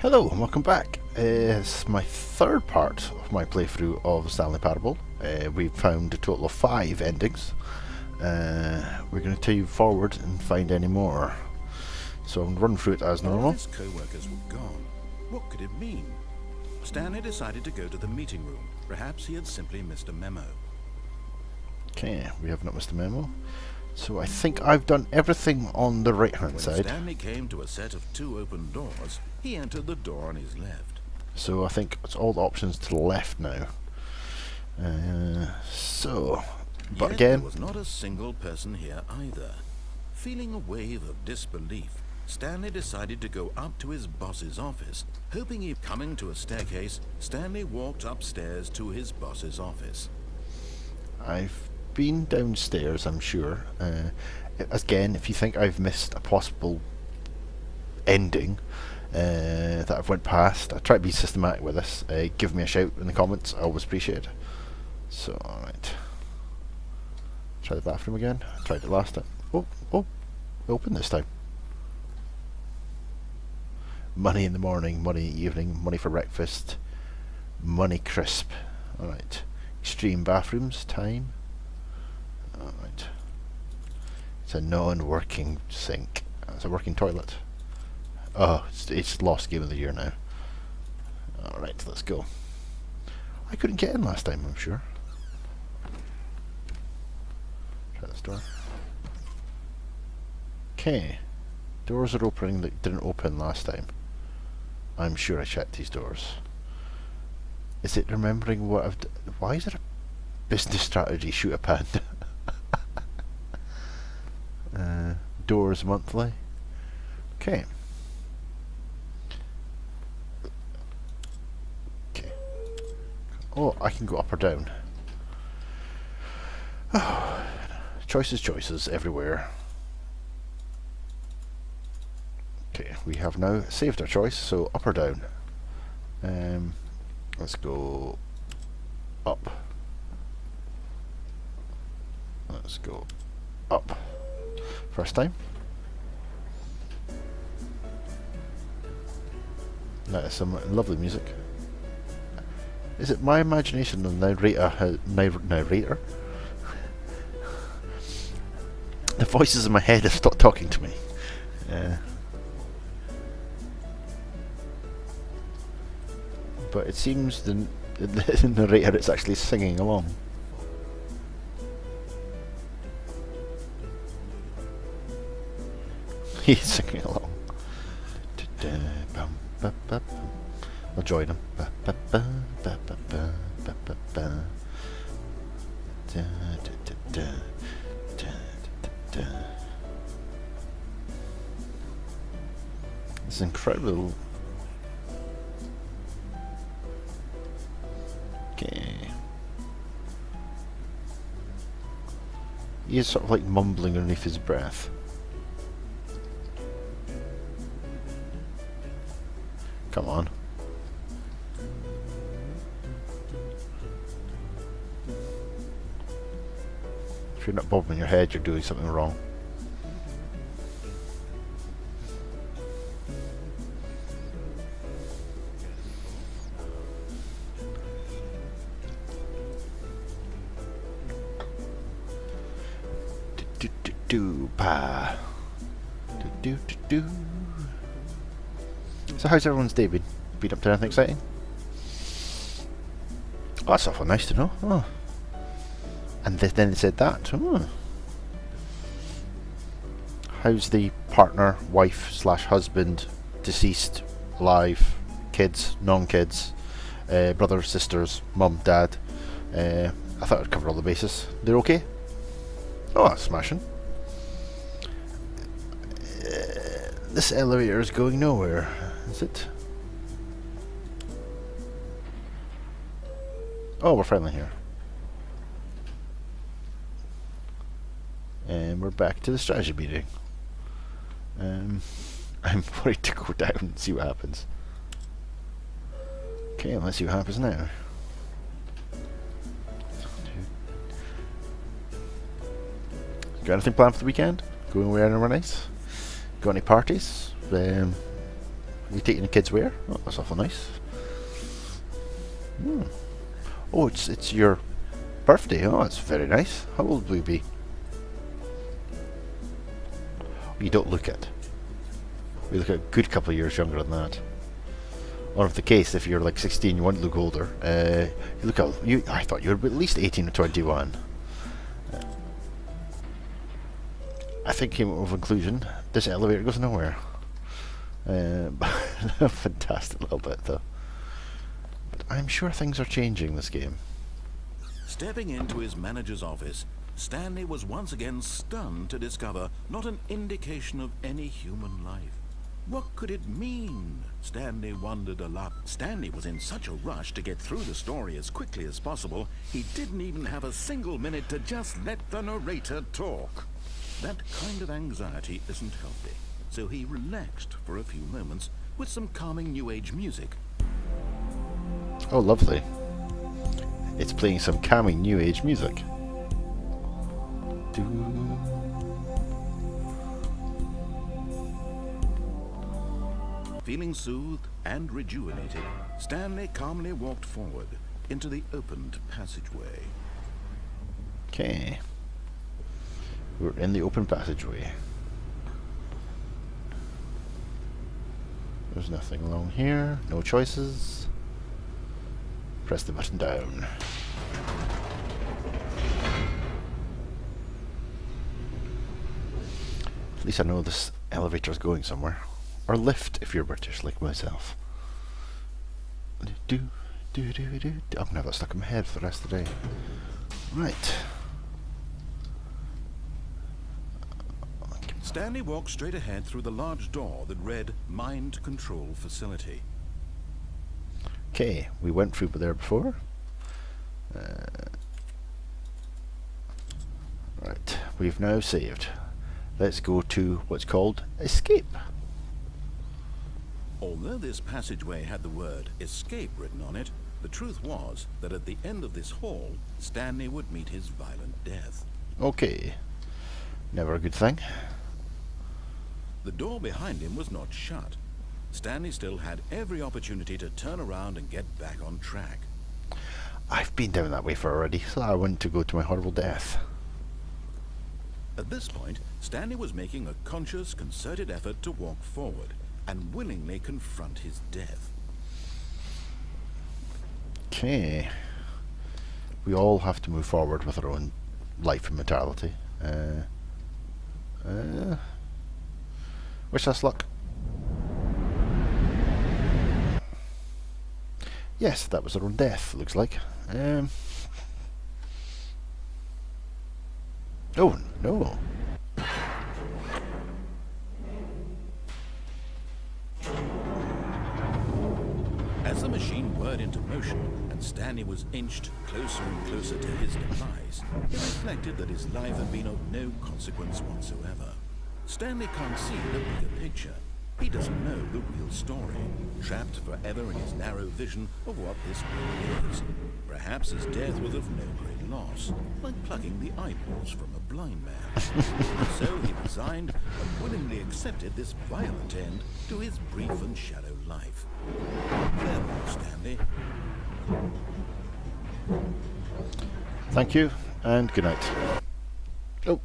Hello and welcome back. It's my third part of my playthrough of Stanley Parable. We've found a total of 5 endings. We're going to take you forward and find any more. So I'm running through it as normal. All his co-workers were gone. What could it mean? Stanley decided to go to the meeting room. Perhaps he had simply missed a memo. Okay, we have not missed a memo. So I think I've done everything on the right hand When side. Stanley came to a set of 2 open doors, he entered the door on his left. So I think it's all the options to the left now. But Yet again, there was not a single person here either. Feeling a wave of disbelief, Stanley decided to go up to his boss's office. Hoping he'd coming to a staircase, Stanley walked upstairs to his boss's office. I've been downstairs, I'm sure. Again, if you think I've missed a possible ending that I've went past, I try to be systematic with this. Give me a shout in the comments, I always appreciate it. So, alright. Try the bathroom again. I tried it last time. Oh, open this time. Money in the morning, money in the evening, money for breakfast, money crisp. Alright. Extreme bathrooms, time. Alright. It's a non-working sink. It's a working toilet. Oh, it's lost game of the year now. Alright, let's go. I couldn't get in last time, I'm sure. Try this door. Okay. Doors are opening that didn't open last time. I'm sure I checked these doors. Is it remembering what I've done? Why is it a business strategy shoot a panda? Doors monthly. Okay. Oh, I can go up or down. Oh, choices everywhere. Okay, we have now saved our choice, so up or down. Let's go up. Let's go up. First time. That is some lovely music. Is it my imagination the narrator? The voices in my head have stopped talking to me. But it seems the narrator is actually singing along. He's singing along. I'll join him. It's incredible. Okay. He is sort of like mumbling underneath his breath. Come on. If you're not bobbing your head, you're doing something wrong. So how's everyone's day been? Been up to anything exciting? Oh, that's awful nice to know. Oh. And then they said that. Oh. How's the partner, wife / husband, deceased, alive, kids, non-kids, brothers, sisters, mum, dad? I thought I'd cover all the bases. They're okay? Oh, that's smashing. This elevator is going nowhere, is it? Oh, we're finally here. And we're back to the strategy meeting. I'm worried to go down and see what happens. Okay, let's see what happens now. Got anything planned for the weekend? Going away anywhere nice? Got any parties? We taking the kids where? Oh, that's awful nice. Hmm. Oh, it's your birthday. Oh, that's very nice. How old will you be? You don't look it. You look a good couple of years younger than that. Or if the case, if you're like 16, you want to look older. You look out. I thought you were at least 18 or 21. I think came with conclusion. This elevator goes nowhere. Fantastic little bit though. But I'm sure things are changing this game. Stepping into his manager's office, Stanley was once again stunned to discover not an indication of any human life. What could it mean? Stanley wondered a lot. Stanley was in such a rush to get through the story as quickly as possible, he didn't even have a single minute to just let the narrator talk. That kind of anxiety isn't healthy, so he relaxed for a few moments with some calming new age music. Oh, lovely. It's playing some calming new age music. Feeling soothed and rejuvenated, Stanley calmly walked forward into the opened passageway. Okay. We're in the open passageway. There's nothing along here. No choices. Press the button down. At least I know this elevator's going somewhere. Or lift if you're British like myself. I'm gonna have that stuck in my head for the rest of the day. Right. Stanley walked straight ahead through the large door that read Mind Control Facility. Okay, we went through there before. Right, we've now saved. Let's go to what's called Escape. Although this passageway had the word escape written on it, the truth was that at the end of this hall, Stanley would meet his violent death. Okay, never a good thing. The door behind him was not shut. Stanley still had every opportunity to turn around and get back on track. I've been down that way for already, so I want to go to my horrible death. At this point, Stanley was making a conscious, concerted effort to walk forward and willingly confront his death. Okay. We all have to move forward with our own life and mentality. Wish us luck. Yes, that was our own death, looks like. Oh, no. As the machine whirred into motion and Stanley was inched closer and closer to his demise, he reflected that his life had been of no consequence whatsoever. Stanley can't see the bigger picture. He doesn't know the real story, trapped forever in his narrow vision of what this world is. Perhaps his death was of no great loss, like plucking the eyeballs from a blind man. So he resigned and willingly accepted this violent end to his brief and shallow life. Farewell, Stanley. Thank you, and good night. Oh.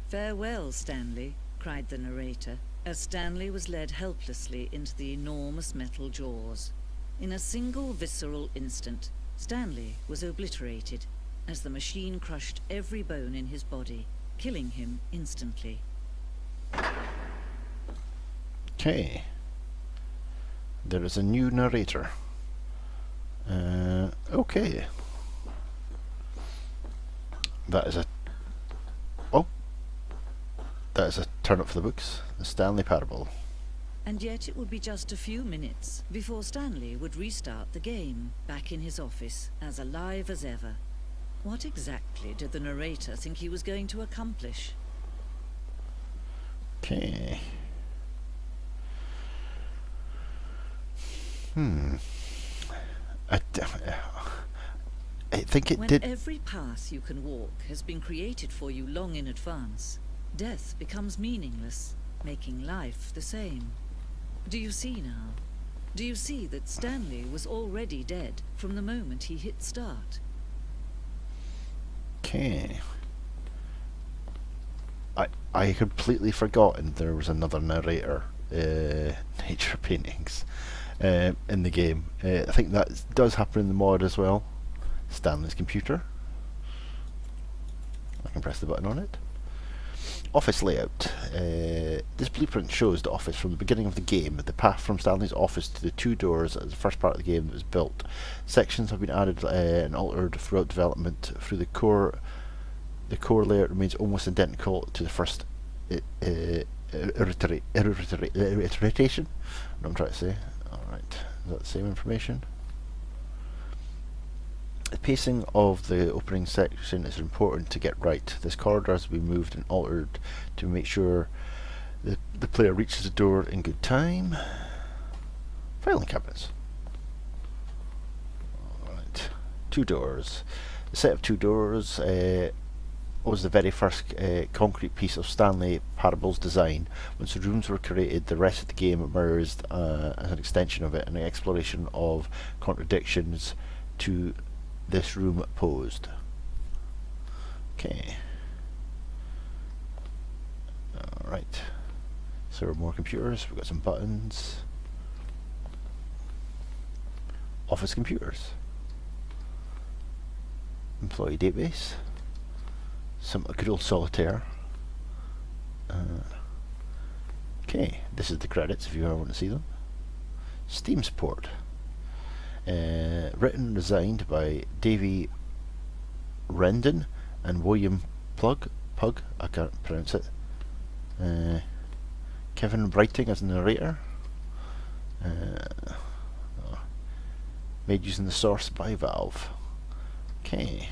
Farewell, Stanley, cried the narrator, as Stanley was led helplessly into the enormous metal jaws. In a single visceral instant, Stanley was obliterated, as the machine crushed every bone in his body, killing him instantly. Okay. There is a new narrator. Okay. That is a... Oh! That is a turn up for the books. The Stanley Parable. And yet it would be just a few minutes before Stanley would restart the game, back in his office, as alive as ever. What exactly did the narrator think he was going to accomplish? Okay. I think it when did... every path you can walk has been created for you long in advance, death becomes meaningless, making life the same. Do you see now? Do you see that Stanley was already dead from the moment he hit start? Okay. I completely forgotten there was another narrator, nature paintings, in the game. I think that does happen in the mod as well. Stanley's computer. I can press the button on it. Office layout. This blueprint shows the office from the beginning of the game. The path from Stanley's office to the 2 doors is the first part of the game that was built. Sections have been added and altered throughout development. Through the core layout remains almost identical to the first iteration. I don't know what I'm trying to say. Alright, is that the same information? The pacing of the opening section is important to get right. This corridor has been moved and altered to make sure the player reaches the door in good time. Filing cabinets. Alright, 2 doors. The set of 2 doors was the very first concrete piece of Stanley Parable's design. Once the rooms were created, the rest of the game emerged as an extension of it, and an exploration of contradictions to this room posed. Okay. Alright. So there are more computers, we've got some buttons. Office computers. Employee database. Some good old solitaire. Okay, this is the credits if you ever want to see them. Steam support. Written and designed by Davey Rendon and William Pug, I can't pronounce it. Kevin Brighting as the narrator. Made using the source by Valve. Okay.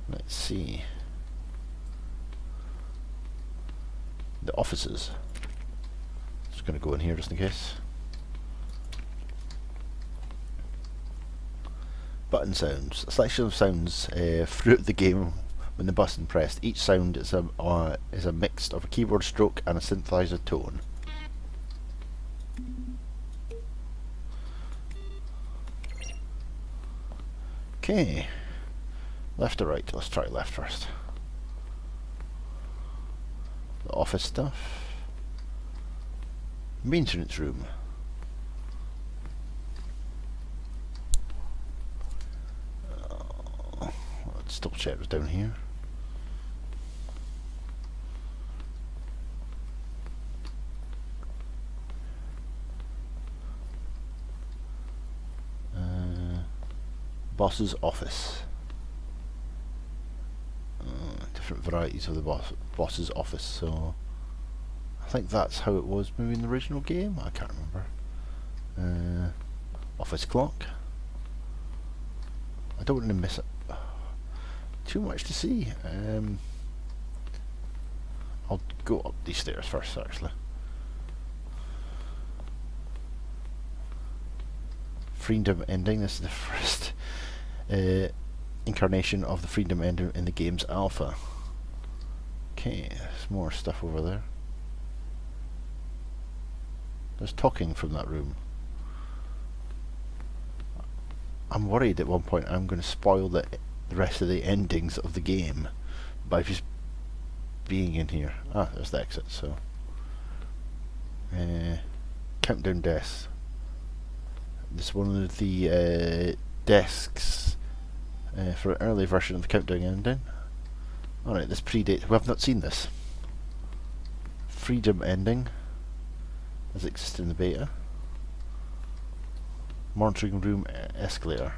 Let's see. The offices. Just going to go in here just in case. Button sounds. A selection of sounds throughout the game when the button pressed. Each sound is a mix of a keyboard stroke and a synthesizer tone. Okay. Left or right? Let's try left first. The office stuff. Maintenance room. Let's double check what's down here. Boss's office. Different varieties of the boss's office, so I think that's how it was maybe in the original game. I can't remember. Office clock. I don't want to miss it. Too much to see. I'll go up these stairs first, actually. Freedom ending. This is the first incarnation of the freedom ending in the game's alpha. Okay, there's more stuff over there. There's talking from that room. I'm worried at one point I'm going to spoil the rest of the endings of the game by just being in here. Ah, there's the exit, so. Countdown desk. This is one of the desks for an early version of the countdown ending. Alright, this predates. We have not seen this. Freedom ending as it exists in the beta. Monitoring room escalator.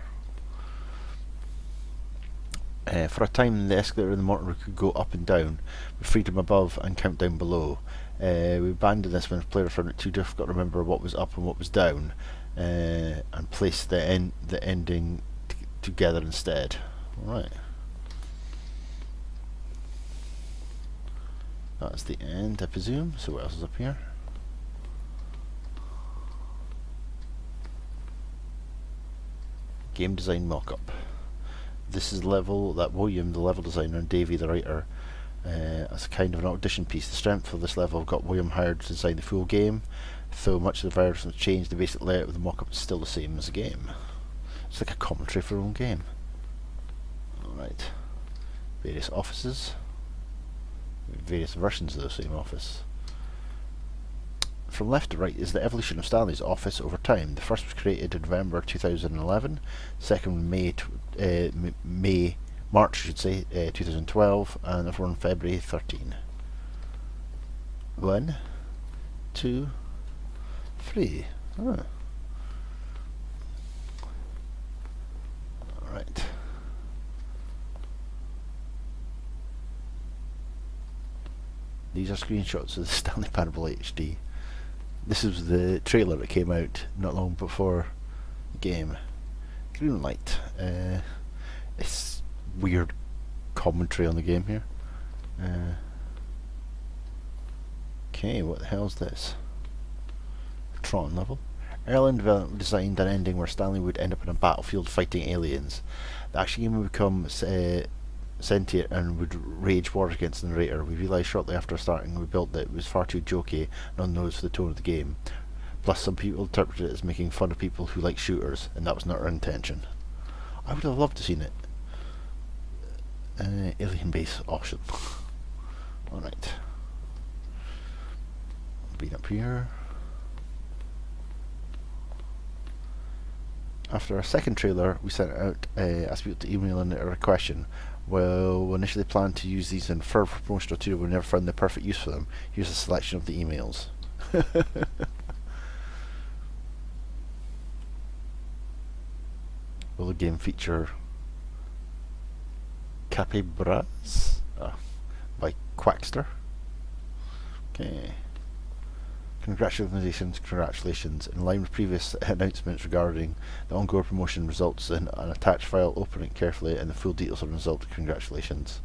For a time, the escalator in the monitor room could go up and down, with freedom above and countdown below. We abandoned this when the player found it too difficult to remember what was up and what was down, and placed the ending together instead. Alright. That's the end, I presume. So what else is up here? Game design mock-up. This is the level that William, the level designer, and Davey, the writer, as a kind of an audition piece. The strength of this level got William hired to design the full game. Though much of the virus has changed, the basic layout of the mock-up is still the same as the game. It's like a commentary for our own game. Alright. Various offices. Various versions of the same office. From left to right is the evolution of Stanley's office over time. The first was created in November 2011, second March 2012, and the other one February 13. 1, 2, 3. Oh. Alright. These are screenshots of the Stanley Parable HD. This is the trailer that came out not long before the game. Green light. It's weird commentary on the game here. Okay, what the hell's this? Tron level. Early in development, we designed an ending where Stanley would end up in a battlefield fighting aliens. The action game would become sentient and would rage war against the narrator. We realised shortly after starting we built that it was far too jokey and on the nose for the tone of the game. Plus some people interpreted it as making fun of people who like shooters, and that was not our intention. I would have loved to have seen it. Alien base option. Alright. Being up here. After our second trailer, we sent out asked people to email in a question. Well, we initially planned to use these in further promotional material, but we never found the perfect use for them. Here's a selection of the emails. Will the game feature Capybaras? By Quackster. Okay. Congratulations. In line with previous announcements regarding the ongoing promotion results in an attached file, open it carefully and the full details of the result. Congratulations.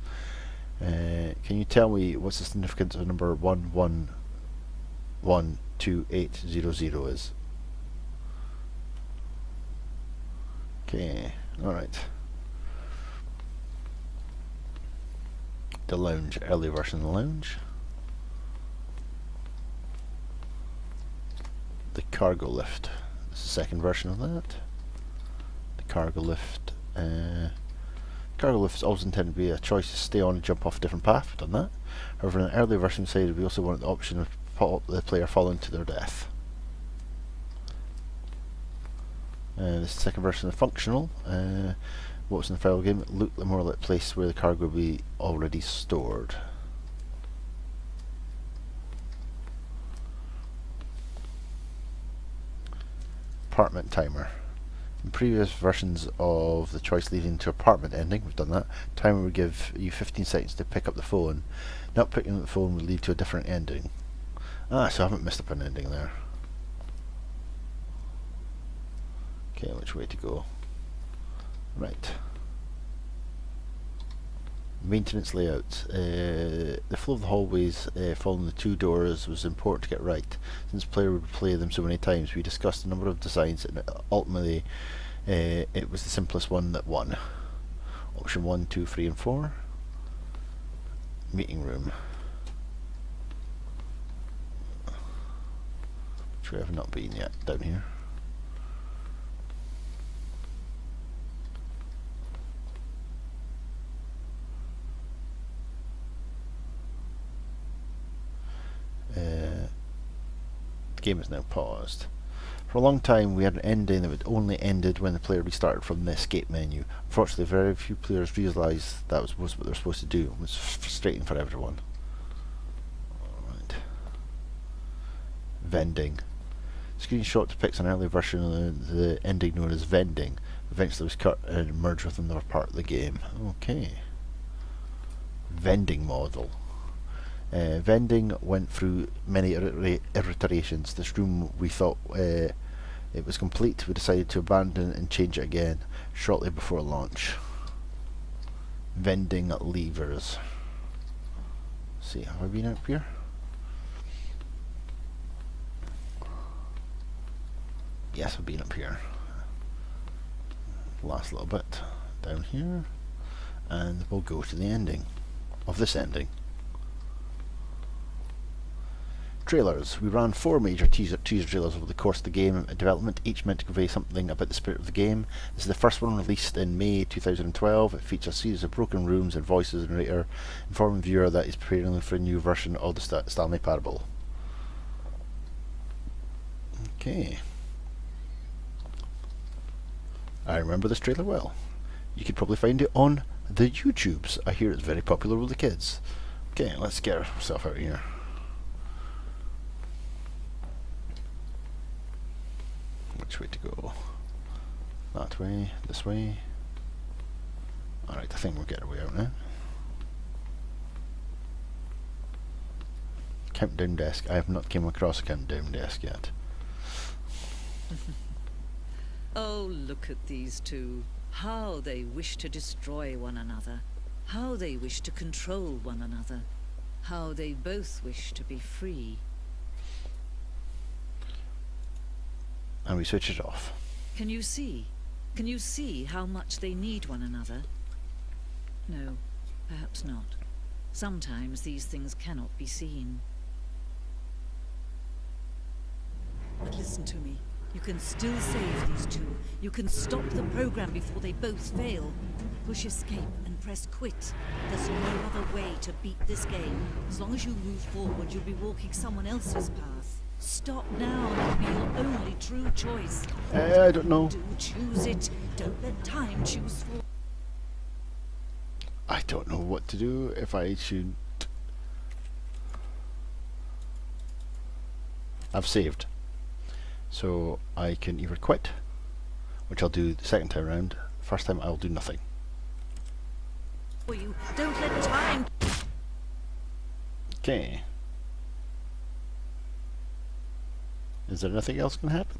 Can you tell me what's the significance of number 111280 is? Okay, alright. The lounge, early version of the lounge. The cargo lift. This is the second version of that. The cargo lift. Cargo lift is always intended to be a choice to stay on and jump off a different path. We've done that. However, in an earlier version, we also wanted the option of the player falling to their death. This is the second version of functional. What's in the file game? It looked more like a place where the cargo would be already stored. Apartment timer. In previous versions of the choice leading to apartment ending, we've done that. Timer would give you 15 seconds to pick up the phone. Not picking up the phone would lead to a different ending. So I haven't missed up an ending there. Okay, which way to go? Right. Maintenance layout. The flow of the hallways following the two doors was important to get right. Since the player would play them so many times, we discussed a number of designs and ultimately it was the simplest one that won. Option 1, 2, 3 and 4. Meeting room. Which we have not been yet, down here. The game is now paused. For a long time we had an ending that would only ended when the player restarted from the escape menu. Unfortunately, very few players realised that was what they were supposed to do. It was frustrating for everyone. Alright. Vending. Screenshot depicts an early version of the ending known as vending. Eventually it was cut and merged with another part of the game. Okay. Vending model. Vending went through many iterations. This room, we thought it was complete. We decided to abandon it and change it again shortly before launch. Vending levers. Let's see, have I been up here? Yes, I've been up here. Last little bit down here, and we'll go to the ending of this ending. Trailers. We ran 4 major teaser trailers over the course of the game development, each meant to convey something about the spirit of the game. This is the first one, released in May 2012. It features a series of broken rooms and voices of the narrator, informing the viewer that he's preparing for a new version of the Stanley Parable. Okay. I remember this trailer well. You could probably find it on the YouTubes. I hear it's very popular with the kids. Okay, let's get ourselves out of here. Which way to go? That way, this way. Alright, I think we'll get our way out now. Countdown desk. I have not come across a countdown desk yet. Oh, look at these two. How they wish to destroy one another. How they wish to control one another. How they both wish to be free. And we switch it off. Can you see? Can you see how much they need one another? No, perhaps not. Sometimes these things cannot be seen. But listen to me. You can still save these two. You can stop the program before they both fail. Push escape and press quit. There's no other way to beat this game. As long as you move forward, you'll be walking someone else's path. Stop now. That'll be your only true choice. I don't know. Do choose it. Don't let time choose for. I don't know what to do if I should. I've saved. So I can either quit, which I'll do the second time round. First time I'll do nothing. You don't let time. Okay. Is there anything else can happen?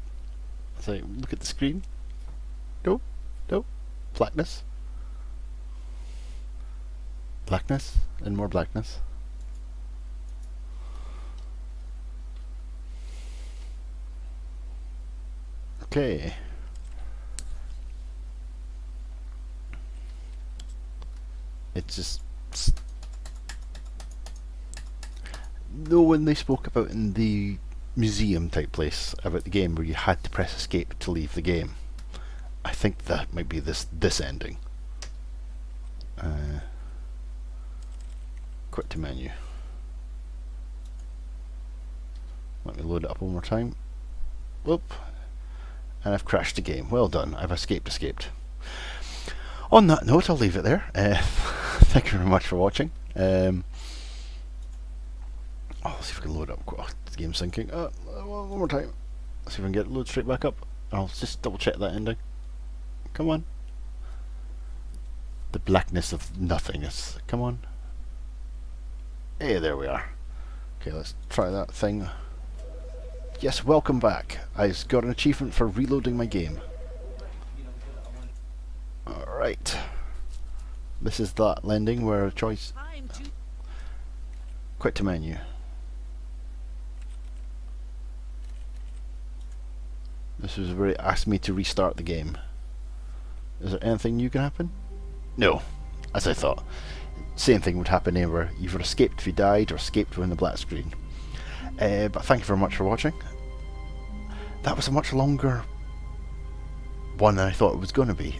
So look at the screen. Nope. Nope. Blackness. Blackness and more blackness. Okay. It's just no when they spoke about in the museum type place about the game where you had to press escape to leave the game. I think that might be this ending. Quit to menu. Let me load it up one more time. Whoop. And I've crashed the game. Well done. I've escaped. On that note, I'll leave it there. Thank you very much for watching. Let's see if we can load up. Oh, the game's syncing. One more time. Let's see if we can get it load straight back up. I'll just double check that ending. Come on. The blackness of nothingness. Come on. Hey, there we are. Okay, let's try that thing. Yes, welcome back. I've got an achievement for reloading my game. Alright. This is that landing where a choice. Quit to menu. This is where it asked me to restart the game. Is there anything new can happen? No. As I thought. Same thing would happen anywhere. Either escaped if you died or escaped when the black screen. But thank you very much for watching. That was a much longer one than I thought it was going to be.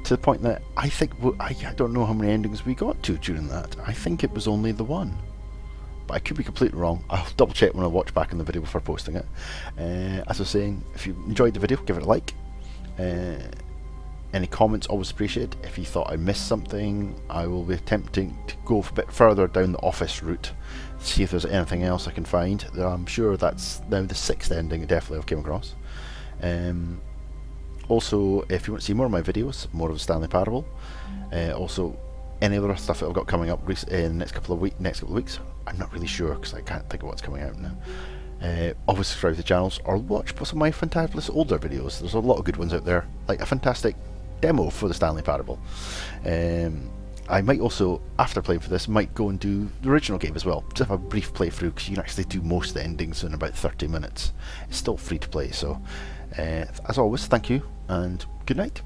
To the point that I think I don't know how many endings we got to during that. I think it was only the one, but I could be completely wrong. I'll double check when I watch back in the video before posting it. As I was saying, if you enjoyed the video, give it a like. Any comments always appreciated. If you thought I missed something, I will be attempting to go a bit further down the office route, see if there's anything else I can find. I'm sure that's now the 6th ending I definitely have came across. Also, if you want to see more of my videos, more of the Stanley Parable, also any other stuff that I've got coming up in the next couple of weeks, I'm not really sure because I can't think of what's coming out now. Always subscribe to the channels or watch some of my fantabulous older videos. There's a lot of good ones out there, like a fantastic demo for the Stanley Parable. I might also, after playing for this, might go and do the original game as well. Just have a brief playthrough because you can actually do most of the endings in about 30 minutes. It's still free to play, so as always, thank you and good night.